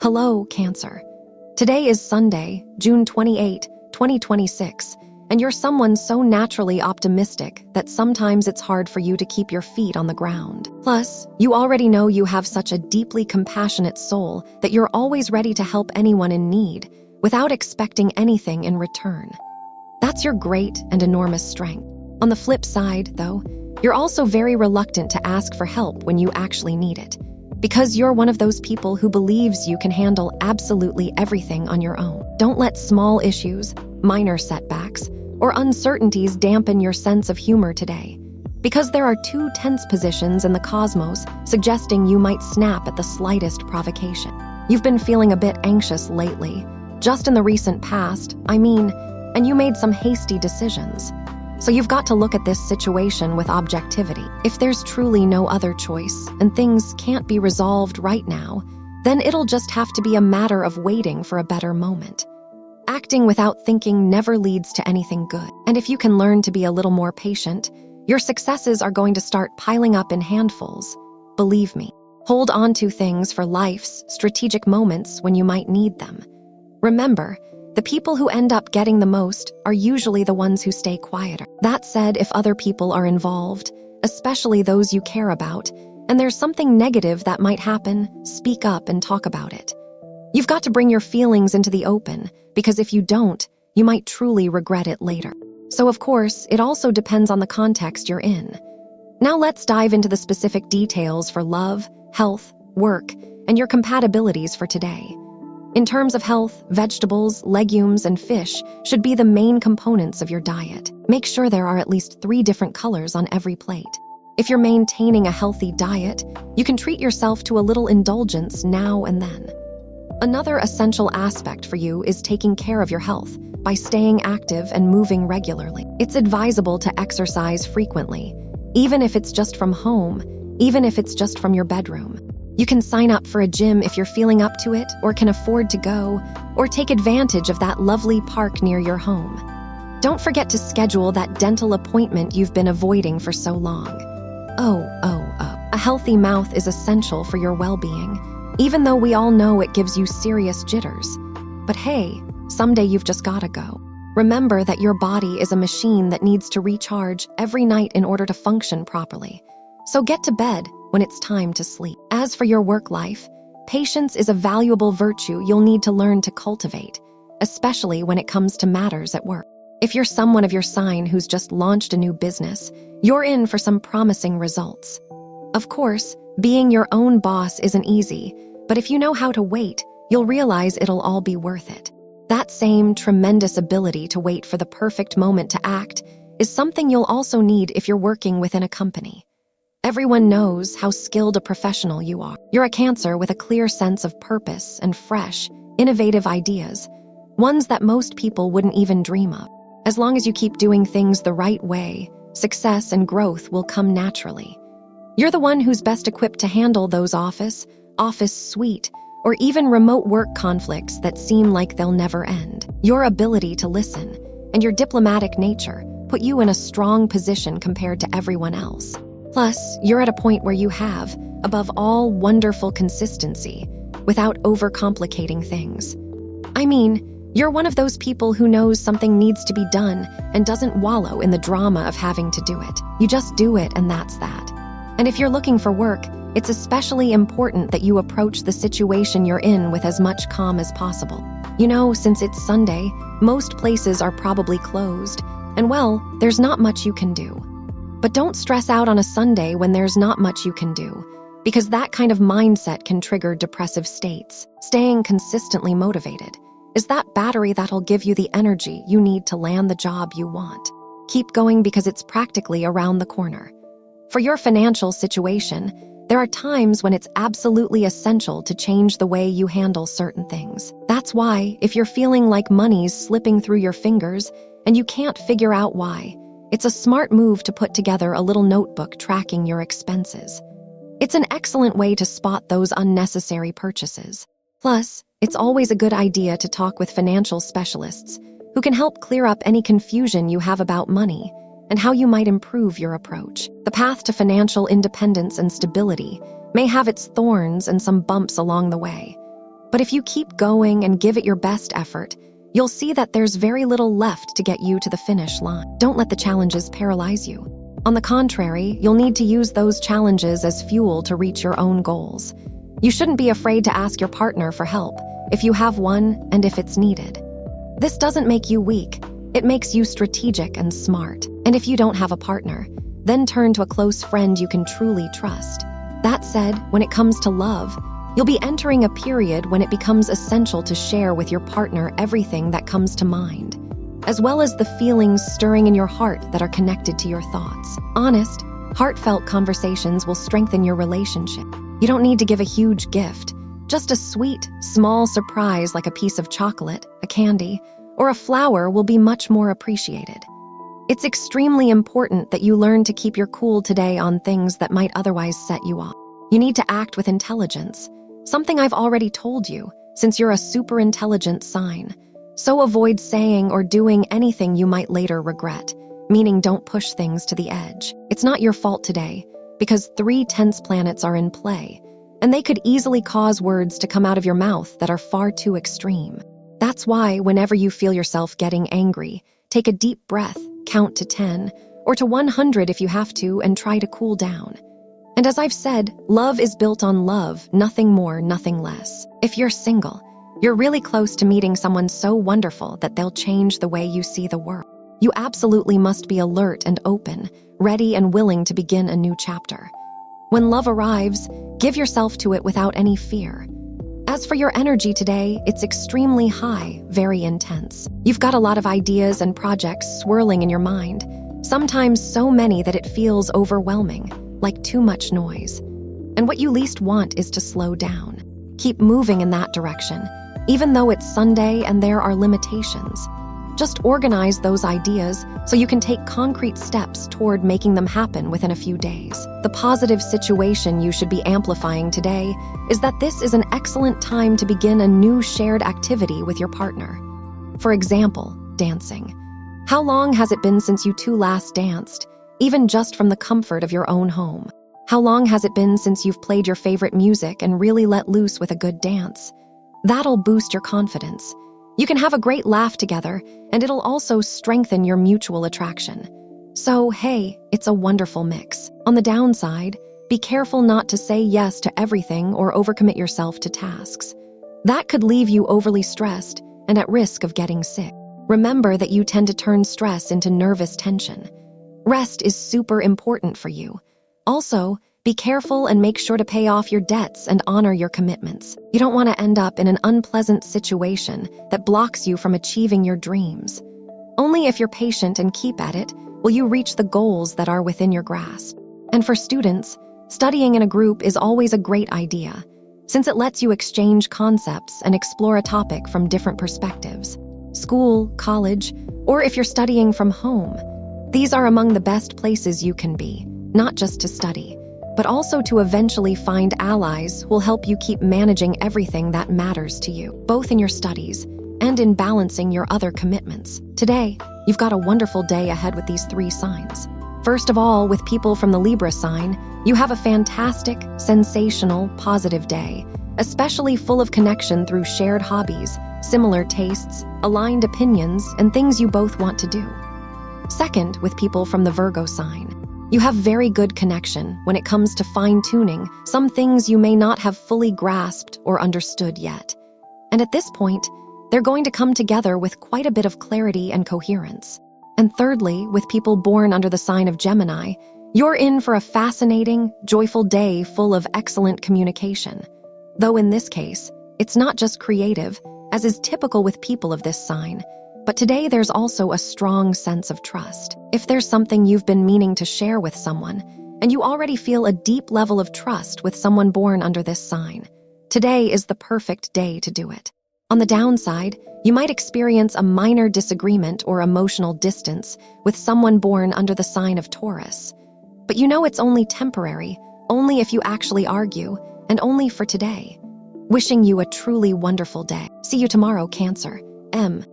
Hello, Cancer. Today is Sunday, June 28, 2026, and you're someone so naturally optimistic that sometimes it's hard for you to keep your feet on the ground. Plus, you already know you have such a deeply compassionate soul that you're always ready to help anyone in need without expecting anything in return. That's your great and enormous strength. On the flip side, though, you're also very reluctant to ask for help when you actually need it, because you're one of those people who believes you can handle absolutely everything on your own. Don't let small issues, minor setbacks, or uncertainties dampen your sense of humor today, because there are two tense positions in the cosmos suggesting you might snap at the slightest provocation. You've been feeling a bit anxious lately, just in the recent past, and you made some hasty decisions. So you've got to look at this situation with objectivity. If there's truly no other choice and things can't be resolved right now, then it'll just have to be a matter of waiting for a better moment. Acting without thinking never leads to anything good. And if you can learn to be a little more patient, your successes are going to start piling up in handfuls. Believe me, hold on to things for life's strategic moments when you might need them. Remember, the people who end up getting the most are usually the ones who stay quieter. That said, if other people are involved, especially those you care about, and there's something negative that might happen, speak up and talk about it. You've got to bring your feelings into the open, because if you don't, you might truly regret it later. So of course, it also depends on the context you're in. Now let's dive into the specific details for love, health, work, and your compatibilities for today. In terms of health, vegetables, legumes, and fish should be the main components of your diet. Make sure there are at least 3 different colors on every plate. If you're maintaining a healthy diet, you can treat yourself to a little indulgence now and then. Another essential aspect for you is taking care of your health by staying active and moving regularly. It's advisable to exercise frequently, even if it's just from home, even if it's just from your bedroom. You can sign up for a gym if you're feeling up to it, or can afford to go, or take advantage of that lovely park near your home. Don't forget to schedule that dental appointment you've been avoiding for so long. A healthy mouth is essential for your well-being, even though we all know it gives you serious jitters. But hey, someday you've just gotta go. Remember that your body is a machine that needs to recharge every night in order to function properly. So get to bed when it's time to sleep. As for your work life, patience is a valuable virtue you'll need to learn to cultivate, especially when it comes to matters at work. If you're someone of your sign who's just launched a new business, you're in for some promising results. Of course, being your own boss isn't easy, but if you know how to wait, you'll realize it'll all be worth it. That same tremendous ability to wait for the perfect moment to act is something you'll also need if you're working within a company. Everyone knows how skilled a professional you are. You're a Cancer with a clear sense of purpose and fresh, innovative ideas, ones that most people wouldn't even dream of. As long as you keep doing things the right way, success and growth will come naturally. You're the one who's best equipped to handle those office suite, or even remote work conflicts that seem like they'll never end. Your ability to listen and your diplomatic nature put you in a strong position compared to everyone else. Plus, you're at a point where you have, above all, wonderful consistency without overcomplicating things. You're one of those people who knows something needs to be done and doesn't wallow in the drama of having to do it. You just do it, and that's that. And if you're looking for work, it's especially important that you approach the situation you're in with as much calm as possible. Since it's Sunday, most places are probably closed, and there's not much you can do. But don't stress out on a Sunday when there's not much you can do, because that kind of mindset can trigger depressive states. Staying consistently motivated is that battery that'll give you the energy you need to land the job you want. Keep going because it's practically around the corner. For your financial situation, there are times when it's absolutely essential to change the way you handle certain things. That's why, if you're feeling like money's slipping through your fingers and you can't figure out why, it's a smart move to put together a little notebook tracking your expenses. It's an excellent way to spot those unnecessary purchases. Plus, it's always a good idea to talk with financial specialists who can help clear up any confusion you have about money and how you might improve your approach. The path to financial independence and stability may have its thorns and some bumps along the way. But if you keep going and give it your best effort, you'll see that there's very little left to get you to the finish line. Don't let the challenges paralyze you. On the contrary, you'll need to use those challenges as fuel to reach your own goals. You shouldn't be afraid to ask your partner for help, if you have one and if it's needed. This doesn't make you weak, it makes you strategic and smart. And if you don't have a partner, then turn to a close friend you can truly trust. That said, when it comes to love, you'll be entering a period when it becomes essential to share with your partner everything that comes to mind, as well as the feelings stirring in your heart that are connected to your thoughts. Honest, heartfelt conversations will strengthen your relationship. You don't need to give a huge gift. Just a sweet, small surprise like a piece of chocolate, a candy, or a flower will be much more appreciated. It's extremely important that you learn to keep your cool today on things that might otherwise set you off. You need to act with intelligence, something I've already told you, since you're a super intelligent sign. So avoid saying or doing anything you might later regret, meaning don't push things to the edge. It's not your fault today, because 3 tense planets are in play, and they could easily cause words to come out of your mouth that are far too extreme. That's why whenever you feel yourself getting angry, take a deep breath, count to 10, or to 100 if you have to, and try to cool down. And as I've said, love is built on love, nothing more, nothing less. If you're single, you're really close to meeting someone so wonderful that they'll change the way you see the world. You absolutely must be alert and open, ready and willing to begin a new chapter. When love arrives, give yourself to it without any fear. As for your energy today, it's extremely high, very intense. You've got a lot of ideas and projects swirling in your mind, sometimes so many that it feels overwhelming, like too much noise. And what you least want is to slow down. Keep moving in that direction, even though it's Sunday and there are limitations. Just organize those ideas so you can take concrete steps toward making them happen within a few days. The positive situation you should be amplifying today is that this is an excellent time to begin a new shared activity with your partner. For example, dancing. How long has it been since you two last danced, even just from the comfort of your own home? How long has it been since you've played your favorite music and really let loose with a good dance? That'll boost your confidence. You can have a great laugh together, and it'll also strengthen your mutual attraction. So, hey, it's a wonderful mix. On the downside, be careful not to say yes to everything or overcommit yourself to tasks. That could leave you overly stressed and at risk of getting sick. Remember that you tend to turn stress into nervous tension. Rest is super important for you. Also, be careful and make sure to pay off your debts and honor your commitments. You don't want to end up in an unpleasant situation that blocks you from achieving your dreams. Only if you're patient and keep at it will you reach the goals that are within your grasp. And for students, studying in a group is always a great idea, since it lets you exchange concepts and explore a topic from different perspectives. School, college, or if you're studying from home, these are among the best places you can be, not just to study, but also to eventually find allies who'll help you keep managing everything that matters to you, both in your studies and in balancing your other commitments. Today, you've got a wonderful day ahead with these 3 signs. First of all, with people from the Libra sign, you have a fantastic, sensational, positive day, especially full of connection through shared hobbies, similar tastes, aligned opinions, and things you both want to do. Second, with people from the Virgo sign, you have very good connection when it comes to fine-tuning some things you may not have fully grasped or understood yet. And at this point, they're going to come together with quite a bit of clarity and coherence. And thirdly, with people born under the sign of Gemini, you're in for a fascinating, joyful day full of excellent communication. Though in this case, it's not just creative, as is typical with people of this sign, but today there's also a strong sense of trust. If there's something you've been meaning to share with someone, and you already feel a deep level of trust with someone born under this sign, today is the perfect day to do it. On the downside, you might experience a minor disagreement or emotional distance with someone born under the sign of Taurus. But you know it's only temporary, only if you actually argue, and only for today. Wishing you a truly wonderful day. See you tomorrow, Cancer. M.